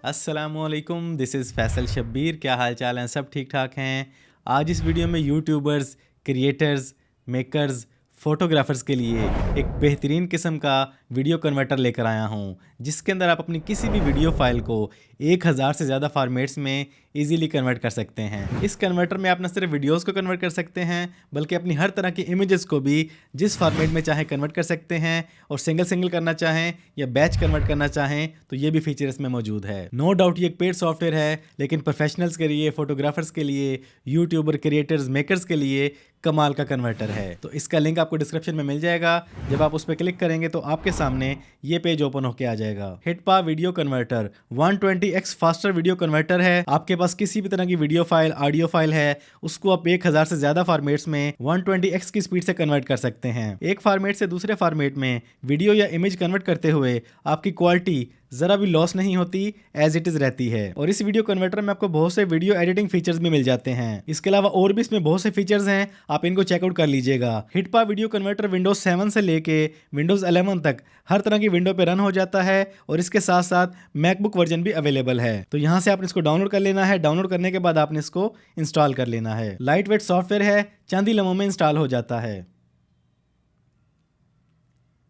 अस्सलामुअलैकुम, this is Faisal Shabbir. क्या हाल चाल हैं? सब ठीक ठाक हैं। आज इस वीडियो में यूट्यूबर्स, क्रिएटर्स, मेकर्स, फोटोग्राफर्स के लिए एक बेहतरीन किस्म का वीडियो कन्वर्टर लेकर आया हूं, जिसके अंदर आप अपनी किसी भी वीडियो फाइल को 1000 से ज़्यादा फॉर्मेट्स में इजीली कन्वर्ट कर सकते हैं। इस कन्वर्टर में आप न सिर्फ वीडियोस को कन्वर्ट कर सकते हैं, बल्कि अपनी हर तरह की इमेजेस को भी जिस फॉर्मेट में चाहें कन्वर्ट कर सकते हैं। और सिंगल सिंगल करना चाहें या बैच कन्वर्ट करना चाहें तो ये भी फीचर इसमें मौजूद है। नो डाउट ये एक पेड सॉफ्टवेयर है, लेकिन प्रोफेशनल्स के लिए, फोटोग्राफर्स के लिए, यूट्यूबर, क्रिएटर्स, मेकर्स के लिए कमाल का कन्वर्टर है। तो इसका लिंक आपको डिस्क्रिप्शन में मिल जाएगा। जब आप उस पर क्लिक करेंगे तो आपके सामने ये पेज ओपन होके आ जाएगा। HitPaw video converter 120x faster video converter है। आपके पास किसी भी तरह की वीडियो फाइल, ऑडियो फाइल है, उसको आप 1000 से ज्यादा फॉर्मेट्स में 120x की स्पीड से कन्वर्ट कर सकते हैं। एक फॉर्मेट से दूसरे फॉर्मेट में वीडियो या इमेज कन्वर्ट करते हुए आपकी क्वालिटी जरा भी लॉस नहीं होती, एज इट इज रहती है। और इस वीडियो कन्वर्टर में आपको बहुत से वीडियो एडिटिंग फीचर्स भी मिल जाते हैं। इसके अलावा और भी इसमें बहुत से फीचर्स हैं, आप इनको चेकआउट कर लीजिएगा। हिटपा वीडियो कन्वर्टर विंडोज 7 से लेके विंडोज 11 तक हर तरह की विंडो पे रन हो जाता है, और इसके साथ साथ मैकबुक वर्जन भी अवेलेबल है। तो यहाँ से आपने इसको डाउनलोड कर लेना है। डाउनलोड करने के बाद आपने इसको इंस्टॉल कर लेना है। लाइट वेट सॉफ्टवेयर है, चंद ही लम्हों में इंस्टॉल हो जाता है।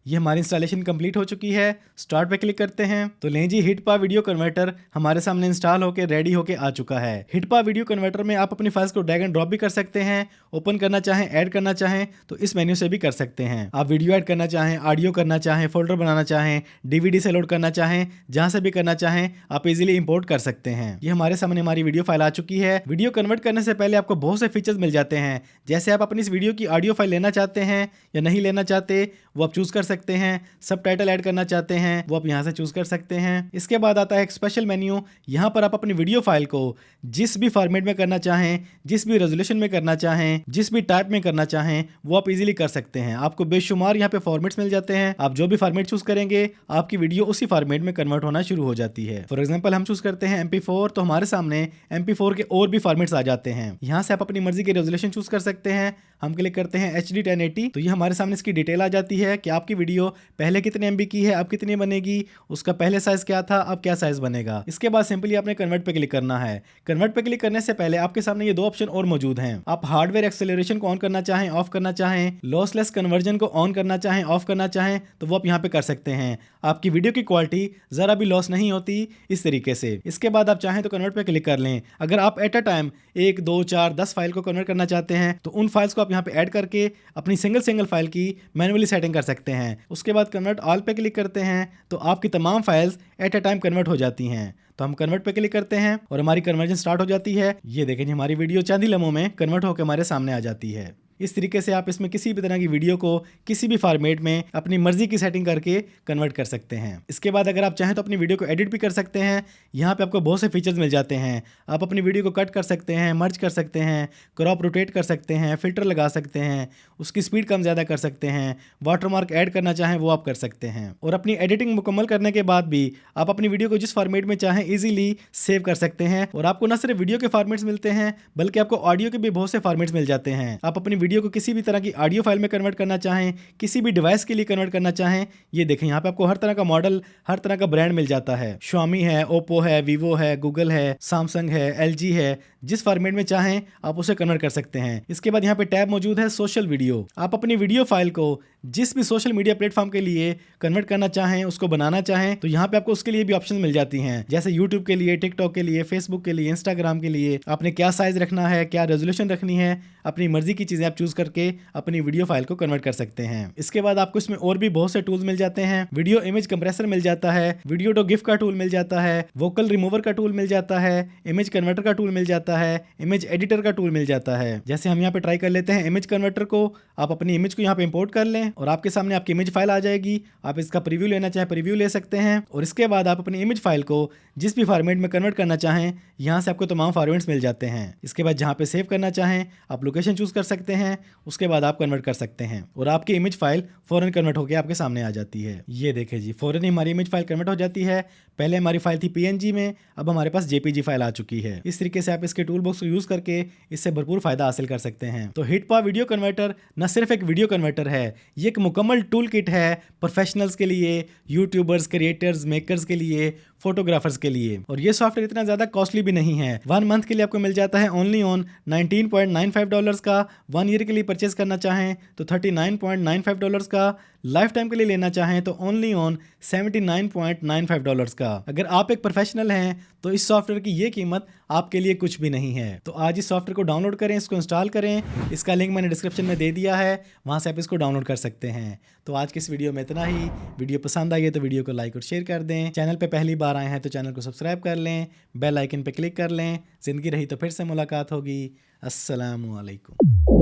ये हमारी इंस्टॉलेशन कंप्लीट हो चुकी है। स्टार्ट पे क्लिक करते हैं तो लें जी, हिटपा वीडियो कन्वर्टर हमारे सामने इंस्टॉल होकर रेडी होके आ चुका है। हिटपा वीडियो कन्वर्टर में आप अपनी फाइल्स को ड्रैग एंड ड्रॉप भी कर सकते हैं। ओपन करना चाहें, ऐड करना चाहें तो इस मेन्यू से भी कर सकते हैं। आप वीडियो ऐड करना चाहें, ऑडियो करना चाहें, फोल्डर बनाना चाहें, डीवीडी से लोड करना चाहें, जहां से भी करना चाहें आप इजीली इंपोर्ट कर सकते हैं। ये हमारे सामने हमारी वीडियो फाइल आ चुकी है। वीडियो कन्वर्ट करने से पहले आपको बहुत से फीचर्स मिल जाते हैं। जैसे आप अपनी इस वीडियो की ऑडियो फाइल लेना चाहते हैं या नहीं लेना चाहते, वो आप चूज कर सकते हैं। सब टाइटल ऐड करना चाहते हैं, वो आप यहाँ से चूज कर सकते हैं। इसके बाद आता है एक स्पेशल मेन्यू। यहाँ पर आप अपनी वीडियो फाइल को जिस भी फॉर्मेट में करना चाहें, जिस भी रेजोल्यूशन में करना चाहें, जिस भी टाइप में करना चाहें, वो आप इजीली कर सकते हैं। आपको बेशुमार यहाँ पे फॉर्मेट्स मिल जाते हैं। आप जो भी फॉर्मेट चूज करेंगे आपकी वीडियो उसी फॉर्मेट में कन्वर्ट होना शुरू हो जाती है। फॉर एग्जाम्पल हम चूज करते हैं MP4, तो हमारे सामने MP4 के और भी फॉर्मेट्स आ जाते हैं। यहाँ से आप अपनी मर्जी के रेजोल्यूशन चूज कर सकते हैं। हम क्लिक करते हैं HD 1080, तो ये हमारे सामने इसकी डिटेल आ जाती है कि आपकी वीडियो पहले कितने MB की है, अब कितनी बनेगी, उसका पहले साइज क्या था, अब क्या साइज बनेगा। इसके बाद सिंपली आपने कन्वर्ट पे क्लिक करना है। कन्वर्ट पे क्लिक करने से पहले आपके सामने ये दो ऑप्शन और मौजूद हैं। आप हार्डवेयर एक्सेलरेशन को ऑन करना चाहें, ऑफ करना चाहें, लॉसलेस कन्वर्जन को ऑन करना चाहें, ऑफ करना चाहें तो वो आप यहाँ पे कर सकते हैं। आपकी वीडियो की क्वालिटी जरा भी लॉस नहीं होती इस तरीके से। इसके बाद आप चाहें तो कन्वर्ट पे क्लिक कर लें। अगर आप एट अ टाइम 1, 2, 4, 10 फाइल को कन्वर्ट करना चाहते हैं तो उन फाइल्स को आप यहाँ पे ऐड करके अपनी सिंगल फाइल की मैन्युअली सेटिंग कर सकते हैं। उसके बाद कन्वर्ट ऑल पे क्लिक करते हैं तो आपकी तमाम files at a time convert हो जाती हैं। तो हम कन्वर्ट पे क्लिक करते हैं और हमारी कन्वर्जन स्टार्ट हो जाती है। ये देखें, हमारी वीडियो चंद ही लम्हों में कन्वर्ट होकर हमारे सामने आ जाती है। इस तरीके से आप इसमें किसी भी तरह की वीडियो को किसी भी फॉर्मेट में अपनी मर्जी की सेटिंग करके कन्वर्ट कर सकते हैं। इसके बाद अगर आप चाहें तो अपनी वीडियो को एडिट भी कर सकते हैं। यहाँ पे आपको बहुत से फीचर्स मिल जाते हैं। आप अपनी वीडियो को कट कर सकते हैं, मर्ज कर सकते हैं, क्रॉप रोटेट कर सकते हैं, फिल्टर लगा सकते हैं, उसकी स्पीड कम ज़्यादा कर सकते हैं, वाटरमार्क ऐड करना चाहें वो आप कर सकते हैं। और अपनी एडिटिंग मुकम्मल करने के बाद भी आप अपनी वीडियो को जिस फॉर्मेट में चाहें इजीली सेव कर सकते हैं। और आपको न सिर्फ वीडियो के फॉर्मेट्स मिलते हैं, बल्कि आपको ऑडियो के भी बहुत से फॉर्मेट्स मिल जाते हैं। आप अपनी वीडियो को किसी भी तरह की ऑडियो फाइल में कन्वर्ट करना चाहें, किसी भी डिवाइस के लिए कन्वर्ट करना चाहें, ये देखें यहाँ पे आपको हर तरह का मॉडल, हर तरह का ब्रांड मिल जाता है। Xiaomi है, ओप्पो है, वीवो है, गूगल है, सैमसंग है, LG है। जिस फॉर्मेट में चाहें आप उसे कन्वर्ट कर सकते हैं। इसके बाद यहाँ पे टैब मौजूद है सोशल वीडियो। आप अपनी वीडियो फाइल को जिस भी सोशल मीडिया प्लेटफॉर्म के लिए कन्वर्ट करना चाहें, उसको बनाना चाहें तो यहाँ पे आपको उसके लिए भी ऑप्शन मिल जाती हैं। जैसे यूट्यूब के लिए, टिकटॉक के लिए, फेसबुक के लिए, इंस्टाग्राम के लिए आपने क्या साइज रखना है, क्या रेजोल्यूशन रखनी है, अपनी मर्जी की चीजें आप चूज करके अपनी वीडियो फाइल को कन्वर्ट कर सकते हैं। इसके बाद आपको इसमें और भी बहुत से टूल्स मिल जाते हैं। वीडियो इमेज कंप्रेसर मिल जाता है, वीडियो टू गिफ का टूल मिल जाता है, वोकल रिमूवर का टूल मिल जाता है, इमेज कन्वर्टर का टूल मिल जाता है, इमेज एडिटर का टूल मिल जाता है। जैसे हम यहाँ पे ट्राई कर लेते हैं इमेज कन्वर्टर को। आप अपनी इमेज को यहाँ पे इंपोर्ट कर लें और आपके सामने आपकी इमेज फाइल आ जाएगी। आप इसका प्रीव्यू लेना चाहें प्रीव्यू ले सकते हैं। और इसके बाद आप अपनी इमेज फाइल को जिस भी फॉर्मेट में कन्वर्ट करना चाहें, यहाँ से आपको तमाम फॉर्मेट्स मिल जाते हैं। इसके बाद जहाँ पे सेव करना चाहें आप लोकेशन चूज कर सकते हैं, उसके बाद आप कन्वर्ट कर सकते हैं और आपकी इमेज फाइल फौरन कन्वर्ट होकर आपके सामने आ जाती है। ये देखें जी, फौरन ही हमारी इमेज फाइल कन्वर्ट हो जाती है। पहले हमारी फाइल थी PNG में, अब हमारे पास JPG फाइल आ चुकी है। इस तरीके से आप इसके टूल बॉक्स को यूज करके इससे भरपूर फायदा हासिल कर सकते हैं। तो हिटपा वीडियो कन्वर्टर न सिर्फ एक वीडियो कन्वर्टर है, ये एक मुकम्मल टूल किट है प्रोफेशनल्स के लिए, यूट्यूबर्स, क्रिएटर्स, मेकर्स के लिए, फोटोग्राफर्स के लिए। और ये सॉफ्टवेयर इतना ज्यादा कॉस्टली भी नहीं है। 1 मंथ के लिए आपको मिल जाता है ओनली ऑन $19.95 का। 1 ईयर के लिए परचेज करना चाहें तो $39.95 का। लाइफ टाइम के लिए लेना चाहें तो ओनली ऑन $79.95 का। अगर आप एक प्रोफेशनल हैं तो इस सॉफ्टवेयर की ये कीमत आपके लिए कुछ भी नहीं है। तो आज इस सॉफ्टवेयर को डाउनलोड करें, इसको इंस्टॉल करें। इसका लिंक मैंने डिस्क्रिप्शन में दे दिया है, वहां से आप इसको डाउनलोड कर सकते हैं। तो आज की इस वीडियो में इतना ही। वीडियो पसंद आई है तो वीडियो को लाइक और शेयर कर दें। चैनल पे पहली बार आए हैं तो चैनल को सब्सक्राइब कर लें, बेल आइकन पे क्लिक कर लें। जिंदगी रही तो फिर से मुलाकात होगी। अस्सलामु अलैकुम।